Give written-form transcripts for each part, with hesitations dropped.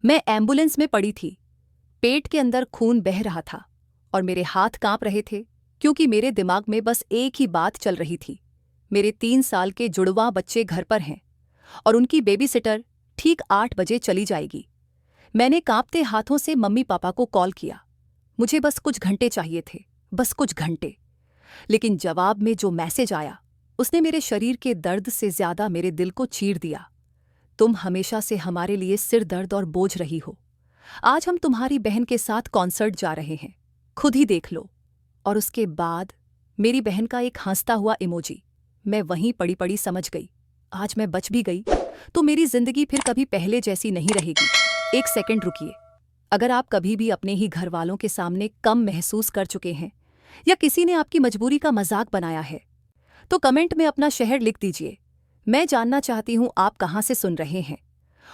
मैं एम्बुलेंस में पड़ी थी। पेट के अंदर खून बह रहा था और मेरे हाथ कांप रहे थे क्योंकि मेरे दिमाग में बस एक ही बात चल रही थी। मेरे 3 साल के जुड़वां बच्चे घर पर हैं और उनकी बेबीसिटर ठीक 8 बजे चली जाएगी। मैंने कांपते हाथों से मम्मी पापा को कॉल किया। मुझे बस कुछ घंटे चाहिए थे, बस कुछ घंटे। लेकिन जवाब में जो मैसेज आया उसने मेरे शरीर के दर्द से ज्यादा मेरे दिल को चीर दिया। तुम हमेशा से हमारे लिए सिर दर्द और बोझ रही हो। आज हम तुम्हारी बहन के साथ कॉन्सर्ट जा रहे हैं, खुद ही देख लो। और उसके बाद मेरी बहन का एक हंसता हुआ इमोजी। मैं वहीं पड़ी पड़ी समझ गई, आज मैं बच भी गई तो मेरी जिंदगी फिर कभी पहले जैसी नहीं रहेगी। एक सेकंड रुकिए। अगर आप कभी भी अपने ही घर वालों के सामने कम महसूस कर चुके हैं या किसी ने आपकी मजबूरी का मजाक बनाया है तो कमेंट में अपना शहर लिख दीजिए। मैं जानना चाहती हूं आप कहां से सुन रहे हैं।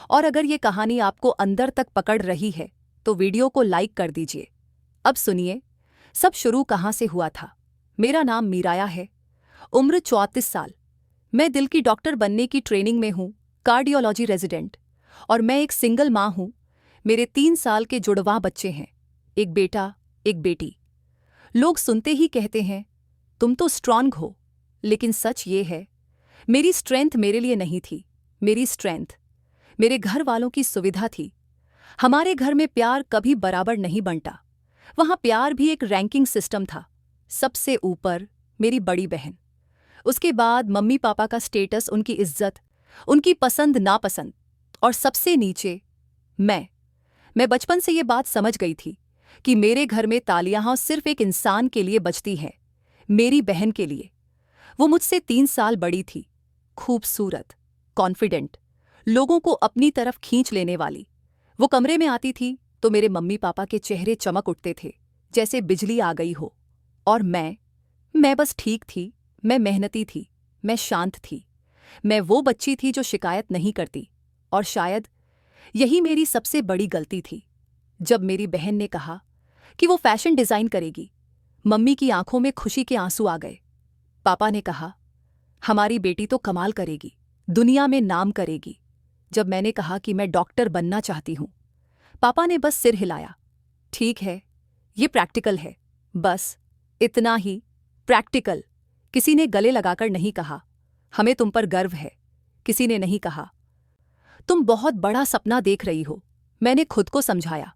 और अगर ये कहानी आपको अंदर तक पकड़ रही है तो वीडियो को लाइक कर दीजिए। अब सुनिए, सब शुरू कहां से हुआ था। मेरा नाम मीराया है, उम्र 34 साल। मैं दिल की डॉक्टर बनने की ट्रेनिंग में हूं, कार्डियोलॉजी रेजिडेंट। और मैं एक सिंगल मां हूं। मेरे 3 साल के जुड़वां बच्चे हैं, एक बेटा एक बेटी। लोग सुनते ही कहते हैं तुम तो स्ट्रांग हो, लेकिन सच ये है मेरी स्ट्रेंथ मेरे लिए नहीं थी। मेरी स्ट्रेंथ मेरे घर वालों की सुविधा थी। हमारे घर में प्यार कभी बराबर नहीं बंटा। वहां प्यार भी एक रैंकिंग सिस्टम था। सबसे ऊपर मेरी बड़ी बहन, उसके बाद मम्मी पापा का स्टेटस, उनकी इज्जत, उनकी पसंद नापसंद, और सबसे नीचे मैं बचपन से ये बात समझ गई थी कि मेरे घर में तालियां सिर्फ एक इंसान के लिए बजती हैं, मेरी बहन के लिए। वो मुझसे 3 साल बड़ी थी, खूबसूरत, कॉन्फिडेंट, लोगों को अपनी तरफ खींच लेने वाली। वो कमरे में आती थी तो मेरे मम्मी पापा के चेहरे चमक उठते थे जैसे बिजली आ गई हो। और मैं बस ठीक थी। मैं मेहनती थी, मैं शांत थी, मैं वो बच्ची थी जो शिकायत नहीं करती। और शायद यही मेरी सबसे बड़ी गलती थी। जब मेरी बहन ने कहा कि वो फैशन डिजाइन करेगी, मम्मी की आंखों में खुशी के आंसू आ गए। पापा ने कहा हमारी बेटी तो कमाल करेगी, दुनिया में नाम करेगी। जब मैंने कहा कि मैं डॉक्टर बनना चाहती हूं, पापा ने बस सिर हिलाया। ठीक है, ये प्रैक्टिकल है, बस इतना ही, प्रैक्टिकल। किसी ने गले लगाकर नहीं कहा हमें तुम पर गर्व है। किसी ने नहीं कहा तुम बहुत बड़ा सपना देख रही हो। मैंने खुद को समझाया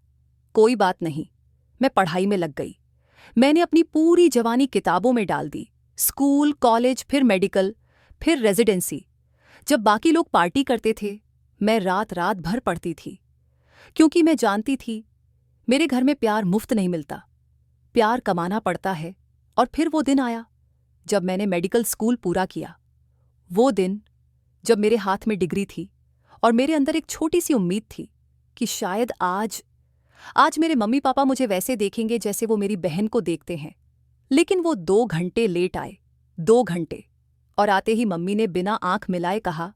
कोई बात नहीं। मैं पढ़ाई में लग गई। मैंने अपनी पूरी जवानी किताबों में डाल दी, स्कूल, कॉलेज, फिर मेडिकल, फिर रेजिडेंसी। जब बाकी लोग पार्टी करते थे मैं रात रात भर पढ़ती थी, क्योंकि मैं जानती थी मेरे घर में प्यार मुफ्त नहीं मिलता, प्यार कमाना पड़ता है। और फिर वो दिन आया जब मैंने मेडिकल स्कूल पूरा किया। वो दिन जब मेरे हाथ में डिग्री थी और मेरे अंदर एक छोटी सी उम्मीद थी कि शायद आज मेरे मम्मी पापा मुझे वैसे देखेंगे जैसे वो मेरी बहन को देखते हैं। लेकिन वो 2 घंटे लेट आए, 2 घंटे। और आते ही मम्मी ने बिना आंख मिलाए कहा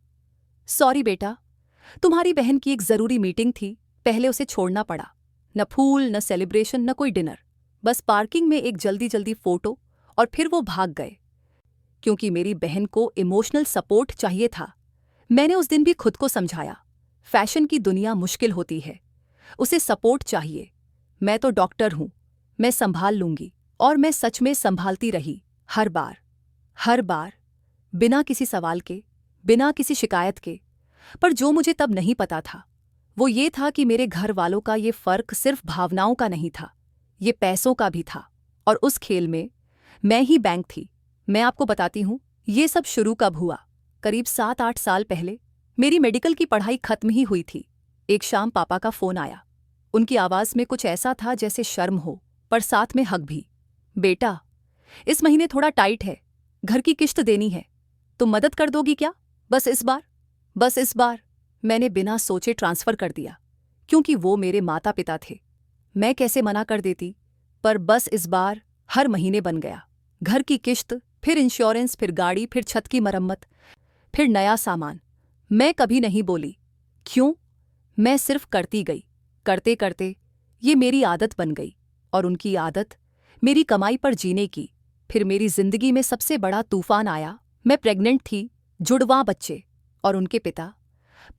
सॉरी बेटा, तुम्हारी बहन की एक जरूरी मीटिंग थी, पहले उसे छोड़ना पड़ा। न फूल, न सेलिब्रेशन, न कोई डिनर, बस पार्किंग में एक जल्दी जल्दी फोटो। और फिर वो भाग गए क्योंकि मेरी बहन को इमोशनल सपोर्ट चाहिए था। मैंने उस दिन भी खुद को समझाया फैशन की दुनिया मुश्किल होती है, उसे सपोर्ट चाहिए। मैं तो डॉक्टर हूं, मैं संभाल लूंगी। और मैं सच में संभालती रही, हर बार, बिना किसी सवाल के, बिना किसी शिकायत के। पर जो मुझे तब नहीं पता था वो ये था कि मेरे घर वालों का ये फर्क सिर्फ भावनाओं का नहीं था, ये पैसों का भी था। और उस खेल में मैं ही बैंक थी। मैं आपको बताती हूं ये सब शुरू कब हुआ। करीब 7-8 साल पहले मेरी मेडिकल की पढ़ाई खत्म ही हुई थी। एक शाम पापा का फोन आया। उनकी आवाज में कुछ ऐसा था जैसे शर्म हो, पर साथ में हक भी। बेटा, इस महीने थोड़ा टाइट है, घर की किश्त देनी है, तुम मदद कर दोगी क्या? बस इस बार। मैंने बिना सोचे ट्रांसफर कर दिया, क्योंकि वो मेरे माता पिता थे। मैं कैसे मना कर देती, पर बस इस बार हर महीने बन गया। घर की किश्त, फिर इंश्योरेंस, फिर गाड़ी, फिर छत की मरम्मत, फिर नया सामान। मैं कभी नहीं बोली, क्यों? मैं सिर्फ करती गई। करते करते ये मेरी आदत बन गई। और उनकी आदत मेरी कमाई पर जीने की। फिर मेरी जिंदगी में सबसे बड़ा तूफान आया। मैं प्रेग्नेंट थी, जुड़वां बच्चे, और उनके पिता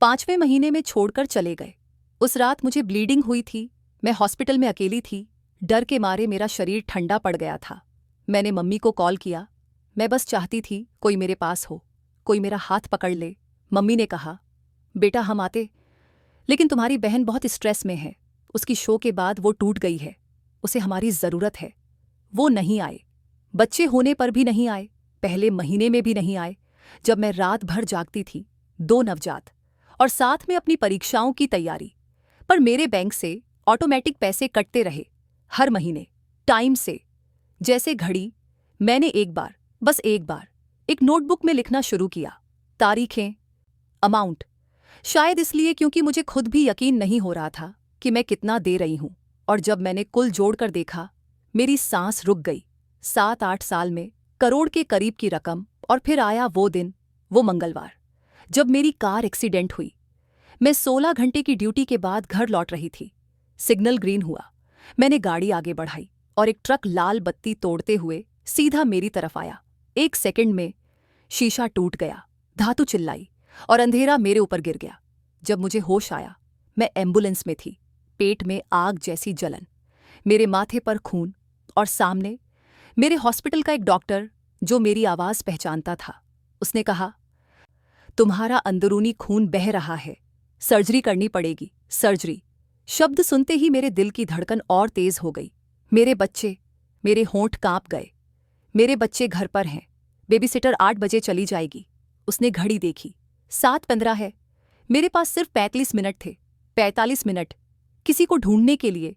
5वें महीने में छोड़कर चले गए। उस रात मुझे ब्लीडिंग हुई थी। मैं हॉस्पिटल में अकेली थी। डर के मारे मेरा शरीर ठंडा पड़ गया था। मैंने मम्मी को कॉल किया। मैं बस चाहती थी कोई मेरे पास हो, कोई मेरा हाथ पकड़ ले। मम्मी ने कहा, बेटा हम आते, लेकिन तुम्हारी बहन बहुत स्ट्रेस में है। उसकी शो के बाद वो टूट गई है। उसे हमारी ज़रूरत है। वो नहीं आए। बच्चे होने पर भी नहीं आए। पहले महीने में भी नहीं आए, जब मैं रात भर जागती थी। 2 नवजात और साथ में अपनी परीक्षाओं की तैयारी। पर मेरे बैंक से ऑटोमेटिक पैसे कटते रहे हर महीने, टाइम से, जैसे घड़ी। मैंने एक बार, बस एक बार, एक नोटबुक में लिखना शुरू किया, तारीखें, अमाउंट। शायद इसलिए क्योंकि मुझे खुद भी यकीन नहीं हो रहा था कि मैं कितना दे रही हूं। और जब मैंने कुल जोड़कर देखा, मेरी सांस रुक गई। 7-8 साल में करोड़ के करीब की रकम। और फिर आया वो दिन, वो मंगलवार, जब मेरी कार एक्सीडेंट हुई। मैं 16 घंटे की ड्यूटी के बाद घर लौट रही थी। सिग्नल ग्रीन हुआ। मैंने गाड़ी आगे बढ़ाई और एक ट्रक लाल बत्ती तोड़ते हुए सीधा मेरी तरफ आया। 1 सेकंड में शीशा टूट गया, धातु चिल्लाई और अंधेरा मेरे ऊपर गिर गया। जब मुझे होश आया, मैं एम्बुलेंस में थी। पेट में आग जैसी जलन, मेरे माथे पर खून, और सामने मेरे हॉस्पिटल का एक डॉक्टर जो मेरी आवाज़ पहचानता था। उसने कहा, तुम्हारा अंदरूनी खून बह रहा है, सर्जरी करनी पड़ेगी। सर्जरी शब्द सुनते ही मेरे दिल की धड़कन और तेज हो गई। मेरे बच्चे, मेरे होंठ कांप गए। मेरे बच्चे घर पर हैं। बेबीसिटर 8 बजे चली जाएगी। उसने घड़ी देखी, 7:15 है। मेरे पास सिर्फ 35 मिनट थे। 45 मिनट किसी को ढूंढने के लिए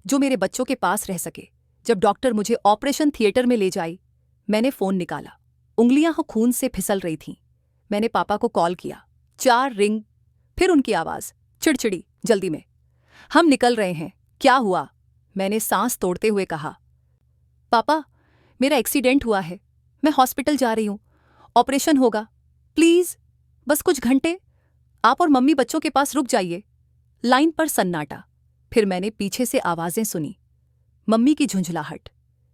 जो मेरे बच्चों के पास रह सके। जब डॉक्टर मुझे ऑपरेशन थिएटर में ले जाई, मैंने फ़ोन निकाला। उंगलियां खून से फिसल रही थीं। मैंने पापा को कॉल किया। 4 रिंग, फिर उनकी आवाज़ चिड़चिड़ी, जल्दी में, हम निकल रहे हैं। क्या हुआ? मैंने सांस तोड़ते हुए कहा, पापा मेरा एक्सीडेंट हुआ है, मैं हॉस्पिटल जा रही हूं, ऑपरेशन होगा, प्लीज बस कुछ घंटे आप और मम्मी बच्चों के पास रुक जाइए। लाइन पर सन्नाटा। फिर मैंने पीछे से आवाजें सुनी, मम्मी की झुंझलाहट,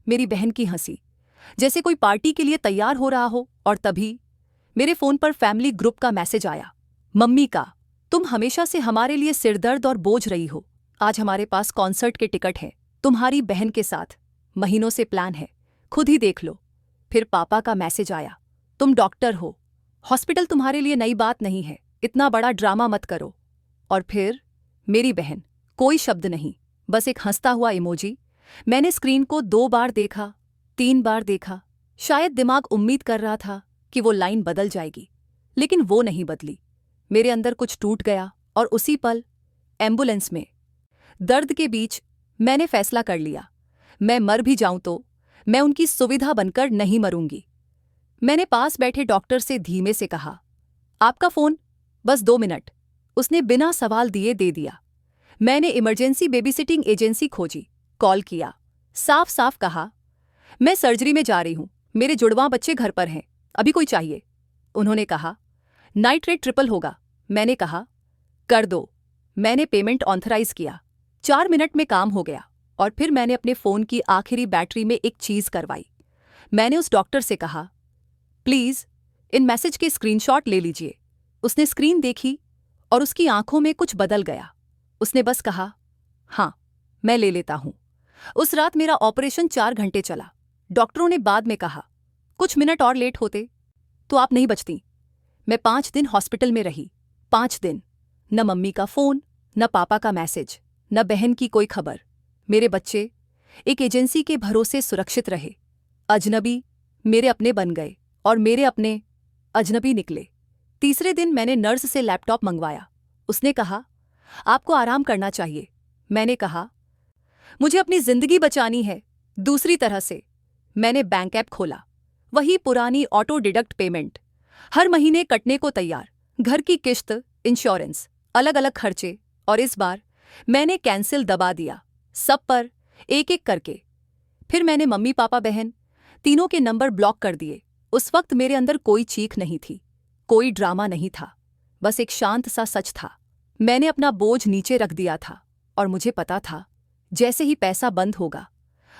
मेरी बहन की हंसी, जैसे कोई पार्टी के लिए तैयार हो रहा हो। और तभी मेरे फोन पर फैमिली ग्रुप का मैसेज आया, मम्मी का, तुम हमेशा से हमारे लिए सिरदर्द और बोझ रही हो। आज हमारे पास कॉन्सर्ट के टिकट हैं, तुम्हारी बहन के साथ, महीनों से प्लान है, खुद ही देख लो। फिर पापा का मैसेज आया, तुम डॉक्टर हो, हॉस्पिटल तुम्हारे लिए नई बात नहीं है, इतना बड़ा ड्रामा मत करो। और फिर मेरी बहन, कोई शब्द नहीं, बस एक हंसता हुआ इमोजी। मैंने स्क्रीन को 2 बार देखा, 3 बार देखा। शायद दिमाग उम्मीद कर रहा था कि वो लाइन बदल जाएगी, लेकिन वो नहीं बदली। मेरे अंदर कुछ टूट गया और उसी पल एम्बुलेंस में दर्द के बीच मैंने फैसला कर लिया, मैं मर भी जाऊं तो मैं उनकी सुविधा बनकर नहीं मरूंगी। मैंने पास बैठे डॉक्टर से धीमे से कहा, आपका फोन, बस 2 मिनट। उसने बिना सवाल दिए दे दिया। मैंने इमरजेंसी बेबीसिटिंग एजेंसी खोजी, कॉल किया, साफ साफ कहा, मैं सर्जरी में जा रही हूं, मेरे जुड़वां बच्चे घर पर हैं, अभी कोई चाहिए? उन्होंने कहा, नाइट रेट ट्रिपल होगा। मैंने कहा, कर दो। मैंने पेमेंट ऑथराइज किया। 4 मिनट में काम हो गया। और फिर मैंने अपने फ़ोन की आखिरी बैटरी में एक चीज़ करवाई। मैंने उस डॉक्टर से कहा, प्लीज़ इन मैसेज के स्क्रीनशॉट ले लीजिए। उसने स्क्रीन देखी और उसकी आंखों में कुछ बदल गया। उसने बस कहा, हाँ मैं ले लेता हूं। उस रात मेरा ऑपरेशन 4 घंटे चला। डॉक्टरों ने बाद में कहा, कुछ मिनट और लेट होते तो आप नहीं बचती। मैं 5 दिन हॉस्पिटल में रही। 5 दिन, न मम्मी का फ़ोन, न पापा का मैसेज, न बहन की कोई खबर। मेरे बच्चे एक एजेंसी के भरोसे सुरक्षित रहे। अजनबी मेरे अपने बन गए और मेरे अपने अजनबी निकले। तीसरे दिन मैंने नर्स से लैपटॉप मंगवाया। उसने कहा, आपको आराम करना चाहिए। मैंने कहा, मुझे अपनी जिंदगी बचानी है दूसरी तरह से। मैंने बैंक ऐप खोला, वही पुरानी ऑटो डिडक्ट पेमेंट, हर महीने कटने को तैयार। घर की किश्त, इंश्योरेंस, अलग अलग खर्चे। और इस बार मैंने कैंसिल दबा दिया, सब पर एक एक करके। फिर मैंने मम्मी पापा बहन तीनों के नंबर ब्लॉक कर दिए। उस वक्त मेरे अंदर कोई चीख नहीं थी, कोई ड्रामा नहीं था, बस एक शांत सा सच था। मैंने अपना बोझ नीचे रख दिया था और मुझे पता था, जैसे ही पैसा बंद होगा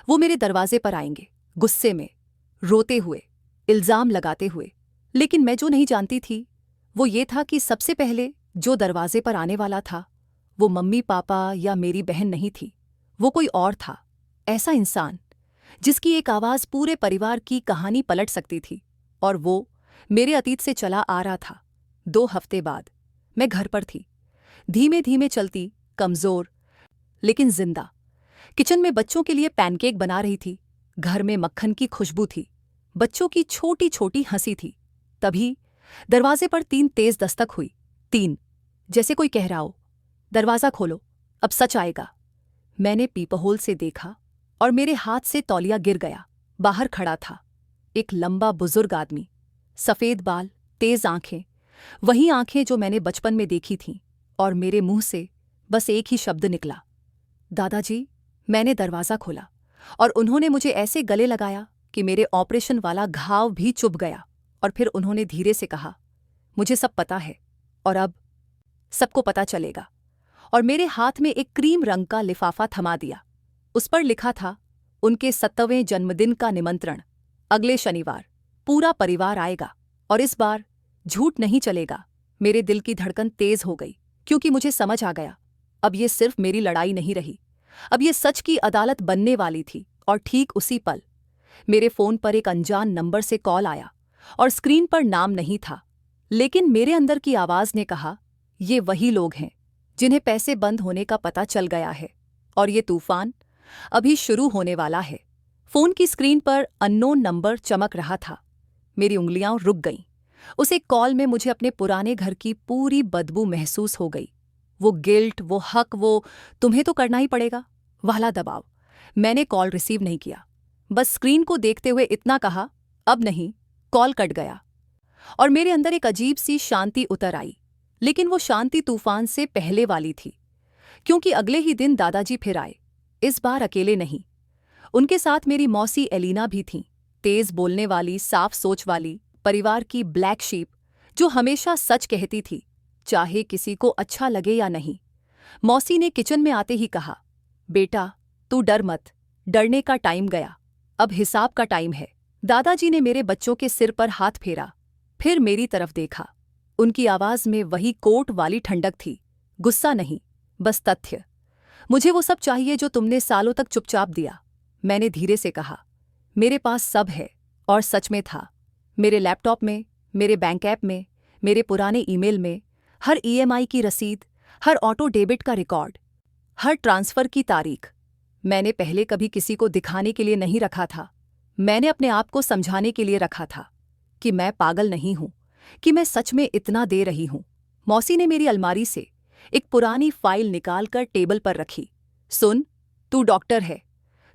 वो मेरे दरवाजे पर आएंगे, गुस्से में, रोते हुए, इल्ज़ाम लगाते हुए। लेकिन मैं जो नहीं जानती थी वो ये था कि सबसे पहले जो दरवाजे पर आने वाला था वो मम्मी पापा या मेरी बहन नहीं थी, वो कोई और था। ऐसा इंसान जिसकी एक आवाज़ पूरे परिवार की कहानी पलट सकती थी, और वो मेरे अतीत से चला आ रहा था। 2 हफ्ते बाद मैं घर पर थी, धीमे धीमे चलती, कमज़ोर लेकिन जिंदा। किचन में बच्चों के लिए पैनकेक बना रही थी। घर में मक्खन की खुशबू थी, बच्चों की छोटी छोटी हंसी थी। तभी दरवाजे पर 3 तेज दस्तक हुई। 3, जैसे कोई कह रहा हो, दरवाज़ा खोलो, अब सच आएगा। मैंने पीपहोल से देखा और मेरे हाथ से तौलिया गिर गया। बाहर खड़ा था एक लंबा बुजुर्ग आदमी, सफ़ेद बाल, तेज आंखें, वही आंखें जो मैंने बचपन में देखी थीं। और मेरे मुंह से बस एक ही शब्द निकला, दादाजी। मैंने दरवाज़ा खोला और उन्होंने मुझे ऐसे गले लगाया कि मेरे ऑपरेशन वाला घाव भी चुभ गया। और फिर उन्होंने धीरे से कहा, मुझे सब पता है और अब सबको पता चलेगा। और मेरे हाथ में एक क्रीम रंग का लिफाफा थमा दिया। उस पर लिखा था, उनके 70वें जन्मदिन का निमंत्रण, अगले शनिवार पूरा परिवार आएगा। और इस बार झूठ नहीं चलेगा। मेरे दिल की धड़कन तेज हो गई, क्योंकि मुझे समझ आ गया, अब ये सिर्फ मेरी लड़ाई नहीं रही, अब ये सच की अदालत बनने वाली थी। और ठीक उसी पल मेरे फोन पर एक अनजान नंबर से कॉल आया और स्क्रीन पर नाम नहीं था, लेकिन मेरे अंदर की आवाज ने कहा, ये वही लोग हैं जिन्हें पैसे बंद होने का पता चल गया है, और ये तूफान अभी शुरू होने वाला है। फोन की स्क्रीन पर अननोन नंबर चमक रहा था। मेरी उंगलियां रुक गईं। उस एक कॉल में मुझे अपने पुराने घर की पूरी बदबू महसूस हो गई। वो गिल्ट, वो हक, वो तुम्हें तो करना ही पड़ेगा वाला दबाव। मैंने कॉल रिसीव नहीं किया, बस स्क्रीन को देखते हुए इतना कहा, अब नहीं। कॉल कट गया और मेरे अंदर एक अजीब सी शांति उतर आई। लेकिन वो शांति तूफान से पहले वाली थी, क्योंकि अगले ही दिन दादाजी फिर आए। इस बार अकेले नहीं, उनके साथ मेरी मौसी एलिना भी थीं, तेज बोलने वाली, साफ सोच वाली, परिवार की ब्लैक शीप, जो हमेशा सच कहती थी, चाहे किसी को अच्छा लगे या नहीं। मौसी ने किचन में आते ही कहा, बेटा तू डर मत, डरने का टाइम गया, अब हिसाब का टाइम है। दादाजी ने मेरे बच्चों के सिर पर हाथ फेरा, फिर मेरी तरफ देखा। उनकी आवाज में वही कोट वाली ठंडक थी, गुस्सा नहीं, बस तथ्य। मुझे वो सब चाहिए जो तुमने सालों तक चुपचाप दिया। मैंने धीरे से कहा, मेरे पास सब है। और सच में था। मेरे लैपटॉप में, मेरे बैंक ऐप में, मेरे पुराने ईमेल में, हर ईएमआई की रसीद, हर ऑटो डेबिट का रिकॉर्ड, हर ट्रांसफर की तारीख। मैंने पहले कभी किसी को दिखाने के लिए नहीं रखा था। मैंने अपने आप को समझाने के लिए रखा था कि मैं पागल नहीं हूं, कि मैं सच में इतना दे रही हूं। मौसी ने मेरी अलमारी से एक पुरानी फाइल निकालकर टेबल पर रखी। सुन, तू डॉक्टर है,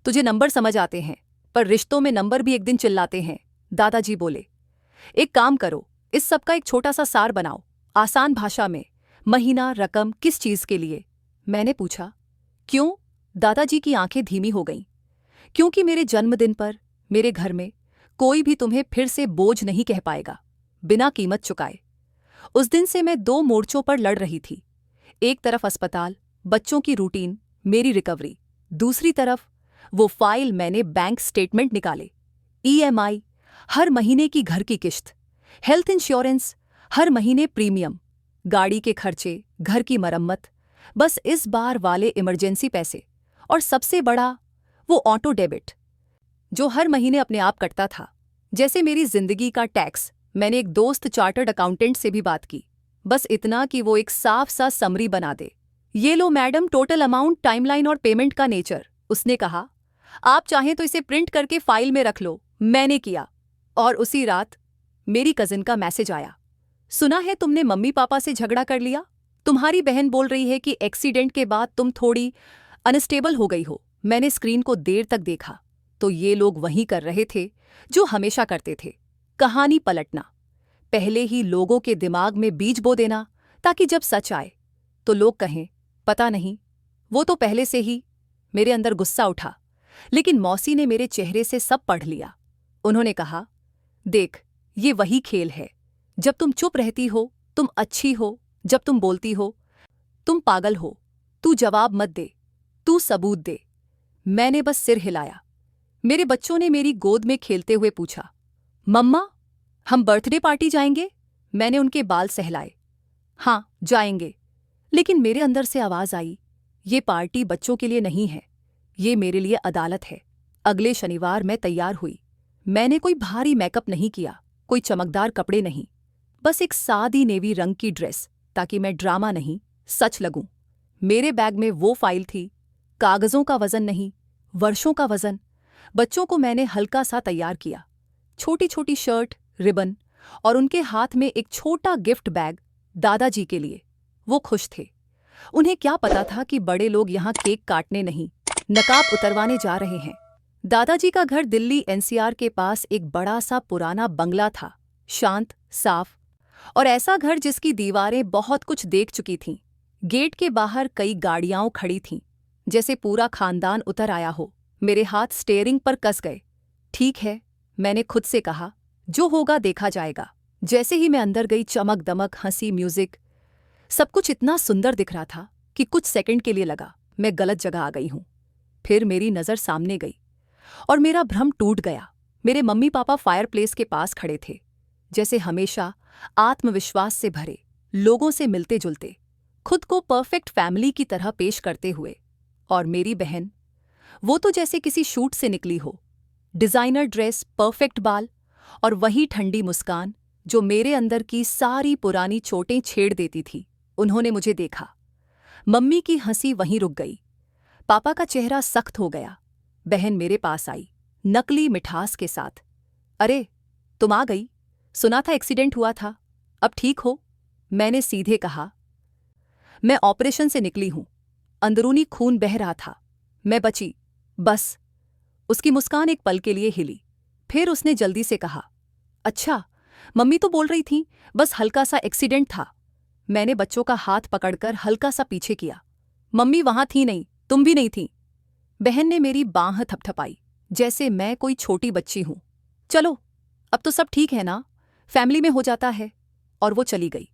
तुझे नंबर समझ आते हैं, पर रिश्तों में नंबर भी एक दिन चिल्लाते हैं। दादाजी बोले, एक काम करो, इस सब का एक छोटा सा सार बनाओ, आसान भाषा में, महीना, रकम, किस चीज के लिए। मैंने पूछा, क्यों? दादाजी की आंखें धीमी हो गईं। क्योंकि मेरे जन्मदिन पर मेरे घर में कोई भी तुम्हें फिर से बोझ नहीं कह पाएगा, बिना कीमत चुकाए। उस दिन से मैं 2 मोर्चों पर लड़ रही थी। एक तरफ अस्पताल, बच्चों की रूटीन, मेरी रिकवरी। दूसरी तरफ वो फाइल, मैंने बैंक स्टेटमेंट निकाले, ईएमआई, हर महीने की घर की किश्त, हेल्थ इंश्योरेंस, हर महीने प्रीमियम, गाड़ी के खर्चे, घर की मरम्मत, बस इस बार वाले इमरजेंसी पैसे, और सबसे बड़ा वो ऑटो डेबिट जो हर महीने अपने आप कटता था, जैसे मेरी जिंदगी का टैक्स। मैंने एक दोस्त चार्टर्ड अकाउंटेंट से भी बात की, बस इतना कि वो एक साफ सा समरी बना दे। ये लो मैडम, टोटल अमाउंट, टाइमलाइन और पेमेंट का नेचर। उसने कहा, आप चाहें तो इसे प्रिंट करके फाइल में रख लो। मैंने किया, और उसी रात मेरी कजिन का मैसेज आया, सुना है तुमने मम्मी पापा से झगड़ा कर लिया। तुम्हारी बहन बोल रही है कि एक्सीडेंट के बाद तुम थोड़ी अनस्टेबल हो गई हो। मैंने स्क्रीन को देर तक देखा, तो ये लोग वही कर रहे थे जो हमेशा करते थे, कहानी पलटना। पहले ही लोगों के दिमाग में बीज बो देना, ताकि जब सच आए तो लोग कहें, पता नहीं, वो तो पहले से ही। मेरे अंदर गुस्सा उठा, लेकिन मौसी ने मेरे चेहरे से सब पढ़ लिया। उन्होंने कहा, देख, ये वही खेल है। जब तुम चुप रहती हो, तुम अच्छी हो। जब तुम बोलती हो, तुम पागल हो। तू जवाब मत दे, तू सबूत दे। मैंने बस सिर हिलाया। मेरे बच्चों ने मेरी गोद में खेलते हुए पूछा, मम्मा, हम बर्थडे पार्टी जाएंगे? मैंने उनके बाल सहलाए। हाँ, जाएंगे। लेकिन मेरे अंदर से आवाज आई, ये पार्टी बच्चों के लिए नहीं है, ये मेरे लिए अदालत है। अगले शनिवार मैं तैयार हुई। मैंने कोई भारी मेकअप नहीं किया, कोई चमकदार कपड़े नहीं, बस एक सादी नेवी रंग की ड्रेस, ताकि मैं ड्रामा नहीं, सच लगूं। मेरे बैग में वो फाइल थी, कागजों का वजन नहीं, वर्षों का वजन। बच्चों को मैंने हल्का सा तैयार किया, छोटी छोटी शर्ट, रिबन और उनके हाथ में एक छोटा गिफ्ट बैग, दादाजी के लिए। वो खुश थे। उन्हें क्या पता था कि बड़े लोग यहाँ केक काटने नहीं, नकाब उतरवाने जा रहे हैं। दादाजी का घर दिल्ली एनसीआर के पास एक बड़ा सा पुराना बंगला था, शांत, साफ, और ऐसा घर जिसकी दीवारें बहुत कुछ देख चुकी थीं। गेट के बाहर कई गाड़ियां खड़ी थीं, जैसे पूरा खानदान उतर आया हो। मेरे हाथ स्टीयरिंग पर कस गए। ठीक है, मैंने खुद से कहा, जो होगा देखा जाएगा। जैसे ही मैं अंदर गई, चमक दमक, हंसी, म्यूजिक, सब कुछ इतना सुंदर दिख रहा था कि कुछ सेकंड के लिए लगा मैं गलत जगह आ गई हूं। फिर मेरी नजर सामने गई और मेरा भ्रम टूट गया। मेरे मम्मी पापा फायरप्लेस के पास खड़े थे, जैसे हमेशा आत्मविश्वास से भरे, लोगों से मिलते जुलते, खुद को परफेक्ट फैमिली की तरह पेश करते हुए। और मेरी बहन, वो तो जैसे किसी शूट से निकली हो, डिजाइनर ड्रेस, परफेक्ट बाल और वही ठंडी मुस्कान जो मेरे अंदर की सारी पुरानी चोटें छेड़ देती थी। उन्होंने मुझे देखा। मम्मी की हंसी वहीं रुक गई, पापा का चेहरा सख्त हो गया। बहन मेरे पास आई, नकली मिठास के साथ। अरे, तुम आ गई, सुना था एक्सीडेंट हुआ था, अब ठीक हो? मैंने सीधे कहा, मैं ऑपरेशन से निकली हूं, अंदरूनी खून बह रहा था, मैं बची, बस। उसकी मुस्कान एक पल के लिए हिली, फिर उसने जल्दी से कहा, अच्छा, मम्मी तो बोल रही थी बस हल्का सा एक्सीडेंट था। मैंने बच्चों का हाथ पकड़कर हल्का सा पीछे किया। मम्मी वहां थी नहीं, तुम भी नहीं थी। बहन ने मेरी बांह थपथपाई, जैसे मैं कोई छोटी बच्ची हूं। चलो, अब तो सब ठीक है ना, फैमिली में हो जाता है। और वो चली गई।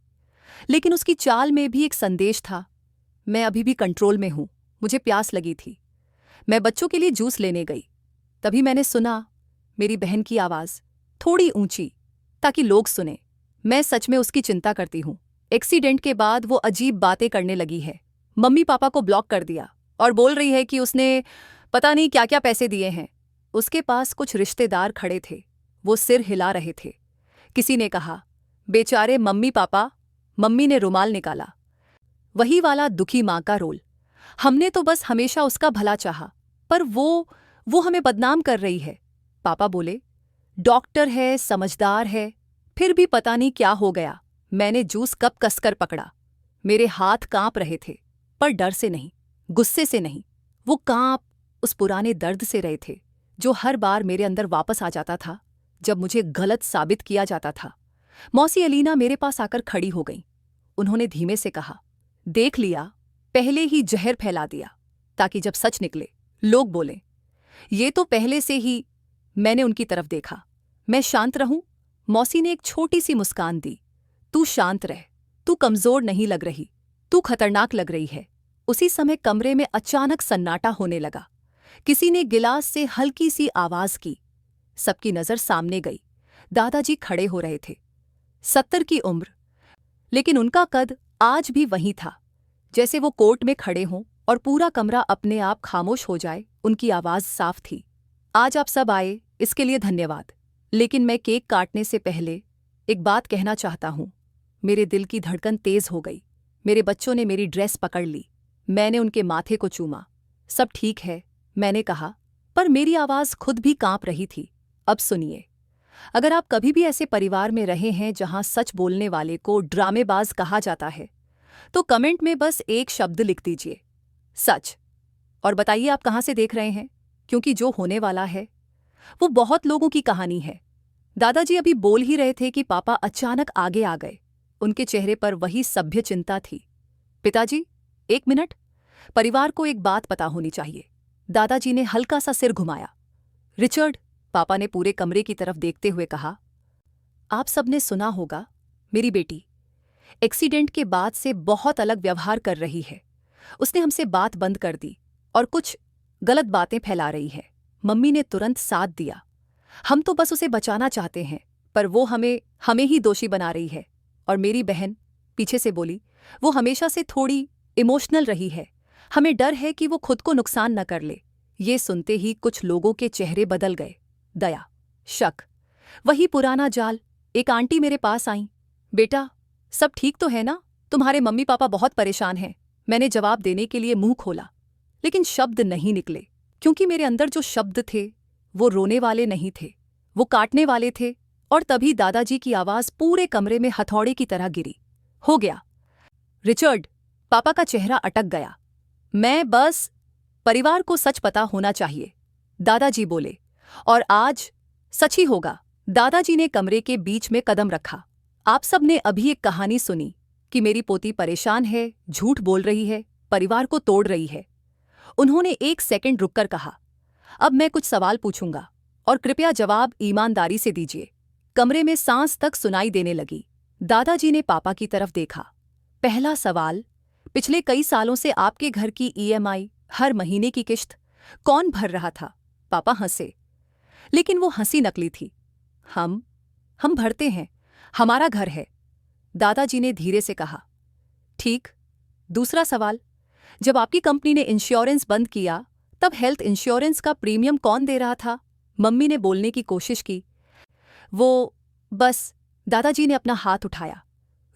लेकिन उसकी चाल में भी एक संदेश था, मैं अभी भी कंट्रोल में हूं। मुझे प्यास लगी थी, मैं बच्चों के लिए जूस लेने गई। तभी मैंने सुना मेरी बहन की आवाज, थोड़ी ऊंची, ताकि लोग सुने। मैं सच में उसकी चिंता करती हूं। एक्सीडेंट के बाद वो अजीब बातें करने लगी है, मम्मी पापा को ब्लॉक कर दिया और बोल रही है कि उसने पता नहीं क्या क्या पैसे दिए हैं। उसके पास कुछ रिश्तेदार खड़े थे, वो सिर हिला रहे थे। किसी ने कहा, बेचारे मम्मी पापा। मम्मी ने रुमाल निकाला, वही वाला दुखी माँ का रोल। हमने तो बस हमेशा उसका भला चाहा, पर वो हमें बदनाम कर रही है। पापा बोले, डॉक्टर है, समझदार है, फिर भी पता नहीं क्या हो गया। मैंने जूस कप कसकर पकड़ा। मेरे हाथ कांप रहे थे, पर डर से नहीं, गुस्से से नहीं। वो कांप उस पुराने दर्द से रहे थे, जो हर बार मेरे अंदर वापस आ जाता था जब मुझे गलत साबित किया जाता था। मौसी अलीना मेरे पास आकर खड़ी हो गई। उन्होंने धीमे से कहा, देख लिया, पहले ही जहर फैला दिया, ताकि जब सच निकले लोग बोलें। ये तो पहले से ही। मैंने उनकी तरफ देखा। मैं शांत रहूं? मौसी ने एक छोटी सी मुस्कान दी। तू शांत रह, तू कमजोर नहीं लग रही, तू खतरनाक लग रही है। उसी समय कमरे में अचानक सन्नाटा होने लगा। किसी ने गिलास से हल्की सी आवाज की। सबकी नजर सामने गई। दादाजी खड़े हो रहे थे, 70 की उम्र, लेकिन उनका कद आज भी वही था, जैसे वो कोर्ट में खड़े हों और पूरा कमरा अपने आप खामोश हो जाए। उनकी आवाज साफ थी, आज आप सब आए, इसके लिए धन्यवाद, लेकिन मैं केक काटने से पहले एक बात कहना चाहता हूं। मेरे दिल की धड़कन तेज हो गई। मेरे बच्चों ने मेरी ड्रेस पकड़ ली। मैंने उनके माथे को चूमा। सब ठीक है, मैंने कहा, पर मेरी आवाज खुद भी कांप रही थी। अब सुनिए, अगर आप कभी भी ऐसे परिवार में रहे हैं जहां सच बोलने वाले को ड्रामेबाज कहा जाता है, तो कमेंट में बस एक शब्द लिख दीजिए, सच। और बताइए आप कहां से देख रहे हैं, क्योंकि जो होने वाला है वो बहुत लोगों की कहानी है। दादाजी अभी बोल ही रहे थे कि पापा अचानक आगे आ गए। उनके चेहरे पर वही सभ्य चिंता थी। पिताजी, 1 मिनट, परिवार को एक बात पता होनी चाहिए। दादाजी ने हल्का सा सिर घुमाया। रिचर्ड, पापा ने पूरे कमरे की तरफ देखते हुए कहा, आप सबने सुना होगा, मेरी बेटी एक्सीडेंट के बाद से बहुत अलग व्यवहार कर रही है। उसने हमसे बात बंद कर दी और कुछ गलत बातें फैला रही है। मम्मी ने तुरंत साथ दिया। हम तो बस उसे बचाना चाहते हैं, पर वो हमें ही दोषी बना रही है। और मेरी बहन पीछे से बोली, वो हमेशा से थोड़ी इमोशनल रही है। हमें डर है कि वो खुद को नुकसान न कर ले। ये सुनते ही कुछ लोगों के चेहरे बदल गए। दया, शक, वही पुराना जाल। एक आंटी मेरे पास आईं। बेटा, सब ठीक तो है ना? तुम्हारे मम्मी पापा बहुत परेशान हैं। मैंने जवाब देने के लिए मुंह खोला, लेकिन शब्द नहीं निकले, क्योंकि मेरे अंदर जो शब्द थे वो रोने वाले नहीं थे, वो काटने वाले थे। और तभी दादाजी की आवाज पूरे कमरे में हथौड़े की तरह गिरी। हो गया रिचर्ड। पापा का चेहरा अटक गया। मैं बस, परिवार को सच पता होना चाहिए, दादाजी बोले, और आज सच ही होगा। दादाजी ने कमरे के बीच में कदम रखा। आप सब ने अभी एक कहानी सुनी कि मेरी पोती परेशान है, झूठ बोल रही है, परिवार को तोड़ रही है। उन्होंने एक सेकंड रुककर कहा, अब मैं कुछ सवाल पूछूंगा और कृपया जवाब ईमानदारी से दीजिए। कमरे में सांस तक सुनाई देने लगी। दादाजी ने पापा की तरफ देखा। पहला सवाल, पिछले कई सालों से आपके घर की ईएमआई, हर महीने की किश्त कौन भर रहा था? पापा हंसे, लेकिन वो हंसी नकली थी। हम भरते हैं, हमारा घर है, दादाजी ने धीरे से कहा। ठीक। दूसरा सवाल, जब आपकी कंपनी ने इंश्योरेंस बंद किया तब हेल्थ इंश्योरेंस का प्रीमियम कौन दे रहा था? मम्मी ने बोलने की कोशिश की। वो बस, दादाजी ने अपना हाथ उठाया।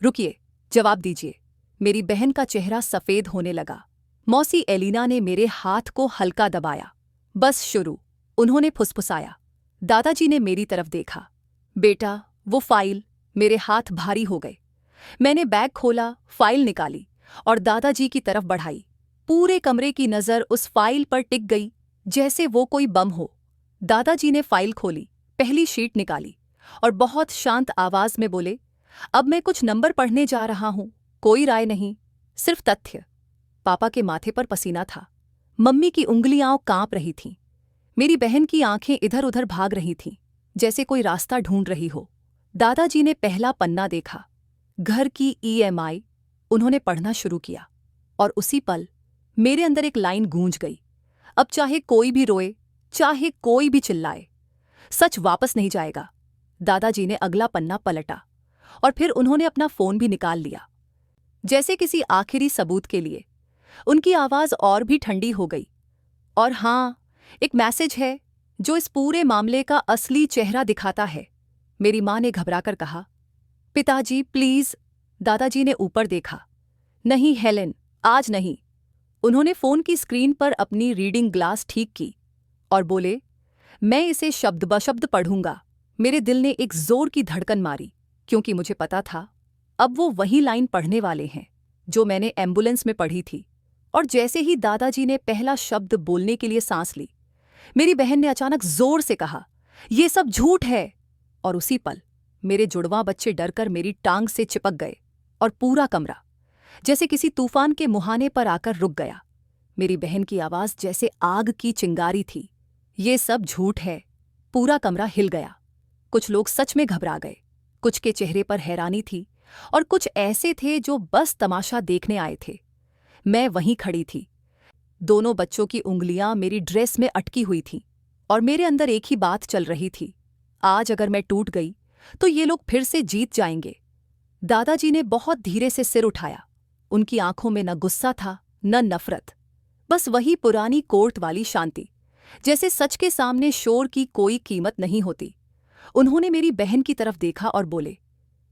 रुकिए, जवाब दीजिए। मेरी बहन का चेहरा सफेद होने लगा। मौसी एलिना ने मेरे हाथ को हल्का दबाया। बस शुरू, उन्होंने फुसफुसाया। दादाजी ने मेरी तरफ देखा। बेटा, वो फाइल। मेरे हाथ भारी हो गए। मैंने बैग खोला, फाइल निकाली और दादाजी की तरफ बढ़ाई। पूरे कमरे की नज़र उस फाइल पर टिक गई, जैसे वो कोई बम हो। दादाजी ने फाइल खोली, पहली शीट निकाली और बहुत शांत आवाज में बोले, अब मैं कुछ नंबर पढ़ने जा रहा हूं, कोई राय नहीं, सिर्फ तथ्य। पापा के माथे पर पसीना था। मम्मी की उंगलियां कांप रही थीं। मेरी बहन की आंखें इधर उधर भाग रही थीं, जैसे कोई रास्ता ढूंढ रही हो। दादाजी ने पहला पन्ना देखा, घर की ईएमआई। उन्होंने पढ़ना शुरू किया और उसी पल मेरे अंदर एक लाइन गूंज गई, अब चाहे कोई भी रोए, चाहे कोई भी चिल्लाए, सच वापस नहीं जाएगा। दादाजी ने अगला पन्ना पलटा और फिर उन्होंने अपना फोन भी निकाल लिया, जैसे किसी आखिरी सबूत के लिए। उनकी आवाज और भी ठंडी हो गई। और हाँ, एक मैसेज है जो इस पूरे मामले का असली चेहरा दिखाता है। मेरी मां ने घबराकर कहा, पिताजी प्लीज। दादाजी ने ऊपर देखा। नहीं हेलेन, आज नहीं। उन्होंने फोन की स्क्रीन पर अपनी रीडिंग ग्लास ठीक की और बोले, मैं इसे शब्द ब शब्द पढ़ूंगा। मेरे दिल ने एक जोर की धड़कन मारी, क्योंकि मुझे पता था अब वो वही लाइन पढ़ने वाले हैं जो मैंने एम्बुलेंस में पढ़ी थी। और जैसे ही दादाजी ने पहला शब्द बोलने के लिए सांस ली, मेरी बहन ने अचानक जोर से कहा, ये सब झूठ है। और उसी पल मेरे जुड़वां बच्चे डरकर मेरी टांग से चिपक गए और पूरा कमरा जैसे किसी तूफान के मुहाने पर आकर रुक गया। मेरी बहन की आवाज जैसे आग की चिंगारी थी, ये सब झूठ है। पूरा कमरा हिल गया। कुछ लोग सच में घबरा गए, कुछ के चेहरे पर हैरानी थी और कुछ ऐसे थे जो बस तमाशा देखने आए थे। मैं वहीं खड़ी थी। दोनों बच्चों की उंगलियां मेरी ड्रेस में अटकी हुई थीं और मेरे अंदर एक ही बात चल रही थी, आज अगर मैं टूट गई तो ये लोग फिर से जीत जाएंगे। दादाजी ने बहुत धीरे से सिर उठाया। उनकी आंखों में न गुस्सा था न नफरत, बस वही पुरानी कोर्ट वाली शांति, जैसे सच के सामने शोर की कोई कीमत नहीं होती। उन्होंने मेरी बहन की तरफ देखा और बोले,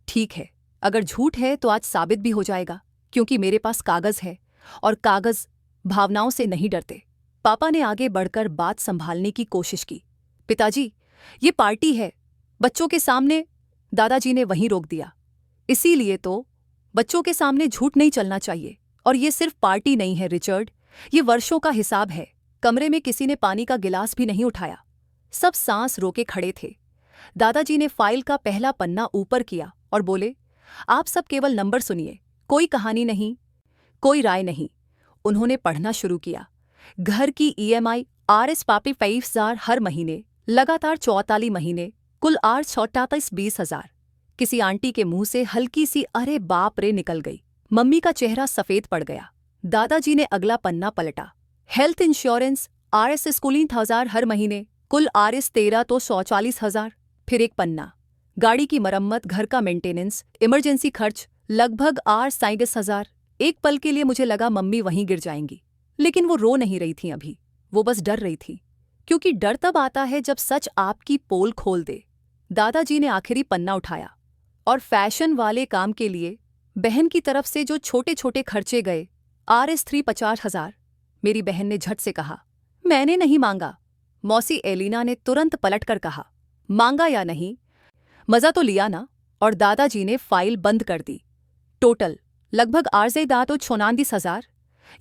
ठीक है, अगर झूठ है तो आज साबित भी हो जाएगा, क्योंकि मेरे पास कागज है और कागज भावनाओं से नहीं डरते। पापा ने आगे बढ़कर बात संभालने की कोशिश की। पिताजी, ये पार्टी है, बच्चों के सामने। दादाजी ने वहीं रोक दिया। इसीलिए तो बच्चों के सामने झूठ नहीं चलना चाहिए। और ये सिर्फ पार्टी नहीं है रिचर्ड, ये वर्षों का हिसाब है। कमरे में किसी ने पानी का गिलास भी नहीं उठाया। सब सांस रोके खड़े थे। दादाजी ने फाइल का पहला पन्ना ऊपर किया और बोले, आप सब केवल नंबर सुनिए, कोई कहानी नहीं, कोई राय नहीं। उन्होंने पढ़ना शुरू किया। घर की ईएमआई RS पापी 5,000 हर महीने, लगातार 44 महीने, कुल R 20,000। किसी आंटी के मुंह से हल्की सी अरे बाप रे निकल गई। मम्मी का चेहरा सफेद पड़ गया। दादाजी ने अगला पन्ना पलटा। हेल्थ इंश्योरेंस RS 19,000 हर महीने, कुल RS 13,40,000। फिर एक पन्ना, गाड़ी की मरम्मत, घर का मेंटेनेंस, इमरजेंसी खर्च लगभग 8-10,000। एक पल के लिए मुझे लगा मम्मी वहीं गिर जाएंगी, लेकिन वो रो नहीं रही थी अभी, वो बस डर रही थी, क्योंकि डर तब आता है जब सच आपकी पोल खोल दे। दादाजी ने आखिरी पन्ना उठाया और फैशन वाले काम के लिए बहन की तरफ से जो छोटे छोटे खर्चे गए, RS3 50,000। मेरी बहन ने झट से कहा, मैंने नहीं मांगा। मौसी एलिना ने तुरंत पलटकर कहा, मांगा या नहीं, मजा तो लिया ना। और दादाजी ने फाइल बंद कर दी। टोटल लगभग 39,000,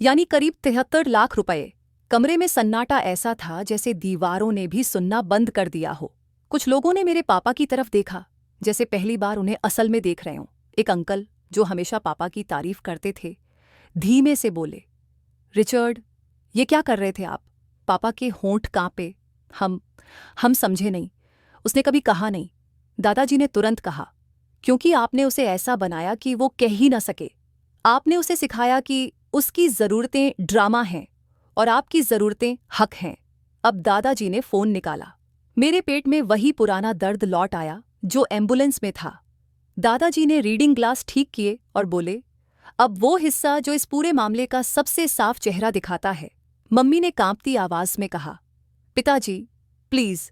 यानी करीब 73 लाख रुपए। कमरे में सन्नाटा ऐसा था जैसे दीवारों ने भी सुनना बंद कर दिया हो। कुछ लोगों ने मेरे पापा की तरफ देखा, जैसे पहली बार उन्हें असल में देख रहे हों। एक अंकल जो हमेशा पापा की तारीफ करते थे, धीमे से बोले, रिचर्ड, ये क्या कर रहे थे आप? पापा के होंठ कांपे। हम समझे नहीं। उसने कभी कहा नहीं। दादाजी ने तुरंत कहा, क्योंकि आपने उसे ऐसा बनाया कि वो कह ही न सके। आपने उसे सिखाया कि उसकी ज़रूरतें ड्रामा हैं और आपकी ज़रूरतें हक हैं। अब दादाजी ने फ़ोन निकाला। मेरे पेट में वही पुराना दर्द लौट आया जो एम्बुलेंस में था। दादाजी ने रीडिंग ग्लास ठीक किए और बोले, अब वो हिस्सा जो इस पूरे मामले का सबसे साफ चेहरा दिखाता है। मम्मी ने कांपती आवाज़ में कहा, पिताजी प्लीज़।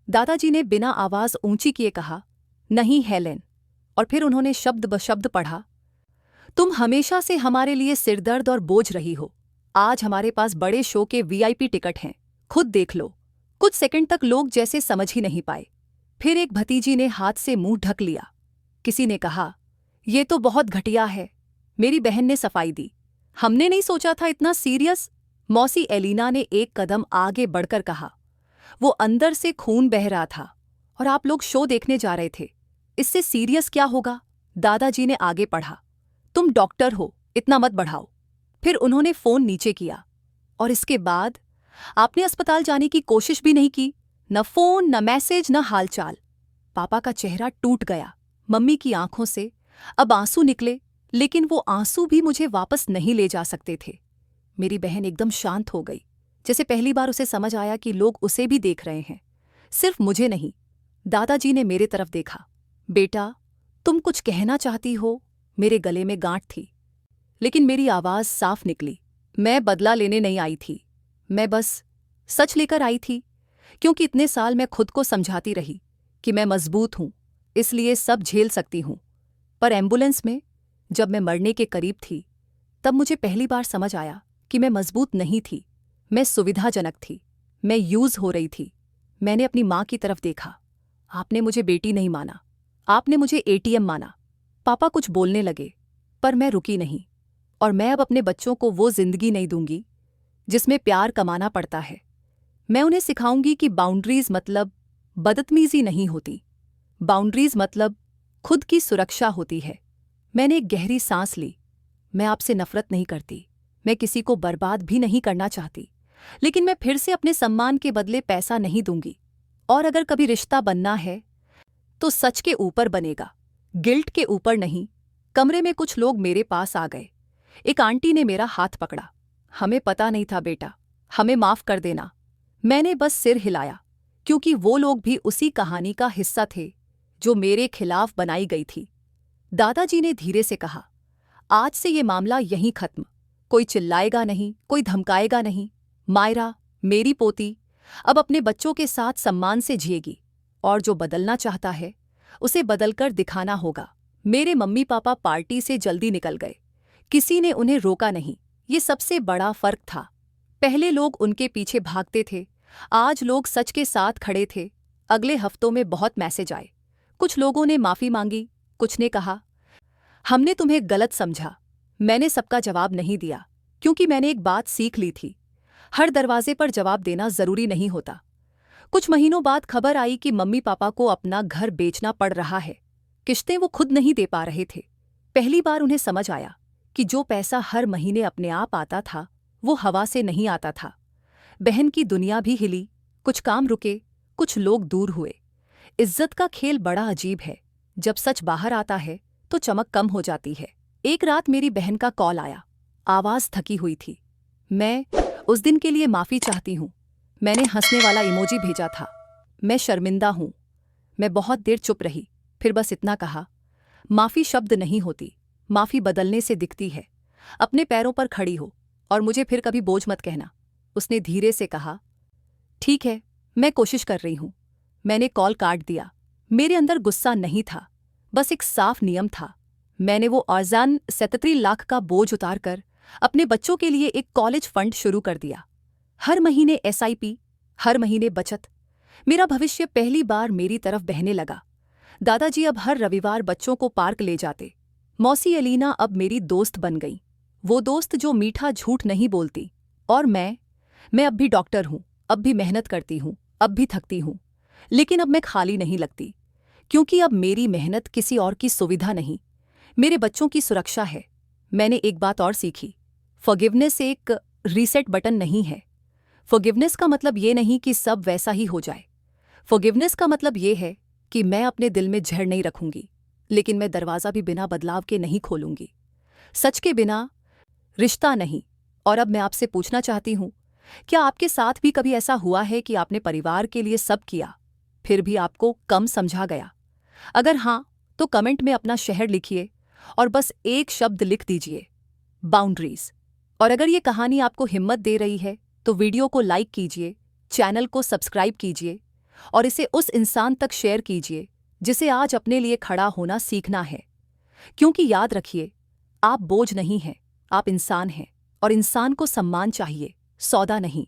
दादाजी ने बिना आवाज़ ऊंची किए कहा, नहीं हेलेन। और फिर उन्होंने शब्द ब शब्द पढ़ा, तुम हमेशा से हमारे लिए सिरदर्द और बोझ रही हो। आज हमारे पास बड़े शो के VIP टिकट हैं, खुद देख लो। कुछ सेकंड तक लोग जैसे समझ ही नहीं पाए। फिर एक भतीजी ने हाथ से मुंह ढक लिया। किसी ने कहा, ये तो बहुत घटिया है। मेरी बहन ने सफाई दी, हमने नहीं सोचा था इतना सीरियस। मौसी एलिना ने एक कदम आगे बढ़कर कहा, वो अंदर से खून बह रहा था और आप लोग शो देखने जा रहे थे, इससे सीरियस क्या होगा? दादाजी ने आगे पढ़ा, तुम डॉक्टर हो, इतना मत बढ़ाओ। फिर उन्होंने फ़ोन नीचे किया। और इसके बाद आपने अस्पताल जाने की कोशिश भी नहीं की, न फ़ोन, न मैसेज, न हालचाल। पापा का चेहरा टूट गया। मम्मी की आंखों से अब आंसू निकले, लेकिन वो आंसू भी मुझे वापस नहीं ले जा सकते थे। मेरी बहन एकदम शांत हो गई, जैसे पहली बार उसे समझ आया कि लोग उसे भी देख रहे हैं, सिर्फ मुझे नहीं। दादाजी ने मेरे तरफ देखा, बेटा तुम कुछ कहना चाहती हो? मेरे गले में गांठ थी, लेकिन मेरी आवाज़ साफ निकली। मैं बदला लेने नहीं आई थी, मैं बस सच लेकर आई थी, क्योंकि इतने साल मैं खुद को समझाती रही कि मैं मजबूत हूँ, इसलिए सब झेल सकती हूँ। पर एम्बुलेंस में जब मैं मरने के करीब थी, तब मुझे पहली बार समझ आया कि मैं मजबूत नहीं थी, मैं सुविधाजनक थी, मैं यूज़ हो रही थी। मैंने अपनी माँ की तरफ देखा। आपने मुझे बेटी नहीं माना, आपने मुझे ATM माना। पापा कुछ बोलने लगे, पर मैं रुकी नहीं। और मैं अब अपने बच्चों को वो जिंदगी नहीं दूंगी जिसमें प्यार कमाना पड़ता है। मैं उन्हें सिखाऊंगी कि बाउंड्रीज मतलब बदतमीजी नहीं होती, बाउंड्रीज मतलब खुद की सुरक्षा होती है। मैंने एक गहरी सांस ली। मैं आपसे नफरत नहीं करती, मैं किसी को बर्बाद भी नहीं करना चाहती, लेकिन मैं फिर से अपने सम्मान के बदले पैसा नहीं दूंगी। और अगर कभी रिश्ता बनना है तो सच के ऊपर बनेगा, गिल्ट के ऊपर नहीं। कमरे में कुछ लोग मेरे पास आ गए। एक आंटी ने मेरा हाथ पकड़ा। हमें पता नहीं था बेटा, हमें माफ कर देना। मैंने बस सिर हिलाया, क्योंकि वो लोग भी उसी कहानी का हिस्सा थे जो मेरे खिलाफ बनाई गई थी। दादाजी ने धीरे से कहा, आज से ये मामला यहीं खत्म। कोई चिल्लाएगा नहीं, कोई धमकाएगा नहीं। मायरा, मेरी पोती, अब अपने बच्चों के साथ सम्मान से जिएगी, और जो बदलना चाहता है उसे बदलकर दिखाना होगा। मेरे मम्मी पापा पार्टी से जल्दी निकल गए, किसी ने उन्हें रोका नहीं। ये सबसे बड़ा फर्क था। पहले लोग उनके पीछे भागते थे, आज लोग सच के साथ खड़े थे। अगले हफ्तों में बहुत मैसेज आए। कुछ लोगों ने माफ़ी मांगी, कुछ ने कहा, हमने तुम्हें गलत समझा। मैंने सबका जवाब नहीं दिया, क्योंकि मैंने एक बात सीख ली थी, हर दरवाजे पर जवाब देना ज़रूरी नहीं होता। कुछ महीनों बाद खबर आई कि मम्मी पापा को अपना घर बेचना पड़ रहा है। किश्तें वो खुद नहीं दे पा रहे थे। पहली बार उन्हें समझ आया कि जो पैसा हर महीने अपने आप आता था, वो हवा से नहीं आता था। बहन की दुनिया भी हिली, कुछ काम रुके, कुछ लोग दूर हुए। इज्जत का खेल बड़ा अजीब है, जब सच बाहर आता है तो चमक कम हो जाती है। एक रात मेरी बहन का कॉल आया, आवाज़ थकी हुई थी। मैं उस दिन के लिए माफ़ी चाहती हूँ। मैंने हंसने वाला इमोजी भेजा था। मैं शर्मिंदा हूँ। मैं बहुत देर चुप रही, फिर बस इतना कहा, माफ़ी शब्द नहीं होती, माफी बदलने से दिखती है। अपने पैरों पर खड़ी हो और मुझे फिर कभी बोझ मत कहना। उसने धीरे से कहा। ठीक है, मैं कोशिश कर रही हूं। मैंने कॉल काट दिया। मेरे अंदर गुस्सा नहीं था, बस एक साफ नियम था। मैंने वो आजान 37 लाख का बोझ उतारकर अपने बच्चों के लिए एक कॉलेज फंड शुरू कर दिया। हर महीने एसआईपी, हर महीने बचत। मेरा भविष्य पहली बार मेरी तरफ बहने लगा। दादाजी अब हर रविवार बच्चों को पार्क ले जाते। मौसी एलिना अब मेरी दोस्त बन गई, वो दोस्त जो मीठा झूठ नहीं बोलती। और मैं अब भी डॉक्टर हूं, अब भी मेहनत करती हूं, अब भी थकती हूं। लेकिन अब मैं खाली नहीं लगती, क्योंकि अब मेरी मेहनत किसी और की सुविधा नहीं, मेरे बच्चों की सुरक्षा है। मैंने एक बात और सीखी, फॉरगिवनेस एक रीसेट बटन नहीं है। फॉरगिवनेस का मतलब ये नहीं कि सब वैसा ही हो जाए। फॉरगिवनेस का मतलब ये है कि मैं अपने दिल में जहर नहीं रखूंगी, लेकिन मैं दरवाज़ा भी बिना बदलाव के नहीं खोलूंगी। सच के बिना रिश्ता नहीं। और अब मैं आपसे पूछना चाहती हूं, क्या आपके साथ भी कभी ऐसा हुआ है कि आपने परिवार के लिए सब किया, फिर भी आपको कम समझा गया? अगर हाँ, तो कमेंट में अपना शहर लिखिए और बस एक शब्द लिख दीजिए, बाउंड्रीज। और अगर ये कहानी आपको हिम्मत दे रही है तो वीडियो को लाइक कीजिए, चैनल को सब्सक्राइब कीजिए और इसे उस इंसान तक शेयर कीजिए जिसे आज अपने लिए खड़ा होना सीखना है। क्योंकि याद रखिए, आप बोझ नहीं हैं, आप इंसान हैं और इंसान को सम्मान चाहिए, सौदा नहीं।